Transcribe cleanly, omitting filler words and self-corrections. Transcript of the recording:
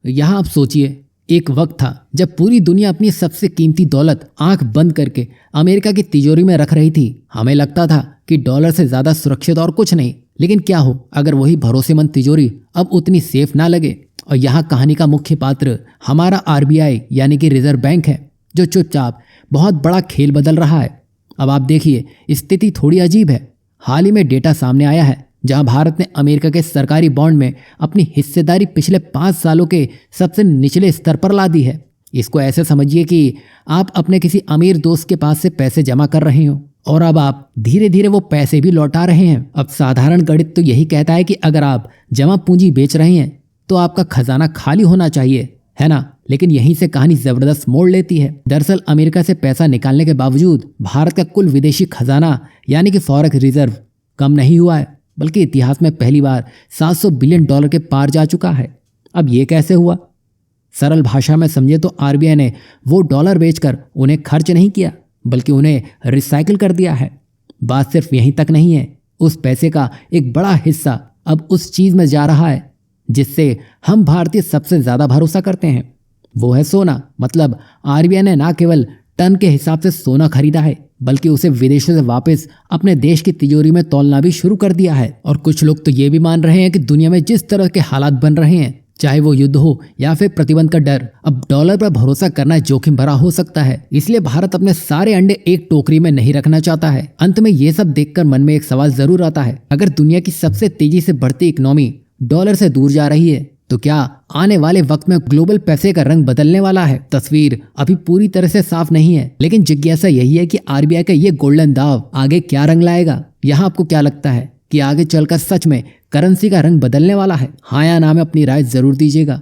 यहाँ आप सोचिए, एक वक्त था जब पूरी दुनिया अपनी सबसे कीमती दौलत आंख बंद करके अमेरिका की तिजोरी में रख रही थी। हमें लगता था कि डॉलर से ज्यादा सुरक्षित और कुछ नहीं। लेकिन क्या हो अगर वही भरोसेमंद तिजोरी अब उतनी सेफ ना लगे। और यहाँ कहानी का मुख्य पात्र हमारा आरबीआई यानी कि रिजर्व बैंक है, जो चुपचाप बहुत बड़ा खेल बदल रहा है। अब आप देखिए, स्थिति थोड़ी अजीब है। हाल ही में डेटा सामने आया है जहां भारत ने अमेरिका के सरकारी बॉन्ड में अपनी हिस्सेदारी पिछले 5 सालों के सबसे निचले स्तर पर ला दी है। इसको ऐसे समझिए कि आप अपने किसी अमीर दोस्त के पास से पैसे जमा कर रहे हो और अब आप धीरे धीरे वो पैसे भी लौटा रहे हैं। अब साधारण गणित तो यही कहता है कि अगर आप जमा पूंजी बेच रहे हैं तो आपका खजाना खाली होना चाहिए, है ना। लेकिन यहीं से कहानी जबरदस्त मोड़ लेती है। दरअसल अमेरिका से पैसा निकालने के बावजूद भारत का कुल विदेशी खजाना यानी कि फॉरेक्स रिजर्व कम नहीं हुआ है, बल्कि इतिहास में पहली बार $700 बिलियन के पार जा चुका है। अब ये कैसे हुआ? सरल भाषा में समझे तो आरबीआई ने वो डॉलर बेचकर उन्हें खर्च नहीं किया, बल्कि उन्हें रिसाइकिल कर दिया है। बात सिर्फ यहीं तक नहीं है, उस पैसे का एक बड़ा हिस्सा अब उस चीज में जा रहा है जिससे हम भारतीय सबसे ज्यादा भरोसा करते हैं, वो है सोना। मतलब आरबीआई ने ना केवल टन के हिसाब से सोना खरीदा है, बल्कि उसे विदेशों से वापस अपने देश की तिजोरी में तौलना भी शुरू कर दिया है। और कुछ लोग तो ये भी मान रहे हैं कि दुनिया में जिस तरह के हालात बन रहे हैं, चाहे वो युद्ध हो या फिर प्रतिबंध का डर, अब डॉलर पर भरोसा करना जोखिम भरा हो सकता है। इसलिए भारत अपने सारे अंडे एक टोकरी में नहीं रखना चाहता है। अंत में ये सब देखकर मन में एक सवाल जरूर आता है, अगर दुनिया की सबसे तेजी से बढ़ती इकोनॉमी डॉलर से दूर जा रही है तो क्या आने वाले वक्त में ग्लोबल पैसे का रंग बदलने वाला है? तस्वीर अभी पूरी तरह से साफ नहीं है, लेकिन जिज्ञासा यही है कि आरबीआई का ये गोल्डन दाव आगे क्या रंग लाएगा। यहाँ आपको क्या लगता है कि आगे चलकर सच में करेंसी का रंग बदलने वाला है? हाँ या ना में अपनी राय जरूर दीजिएगा।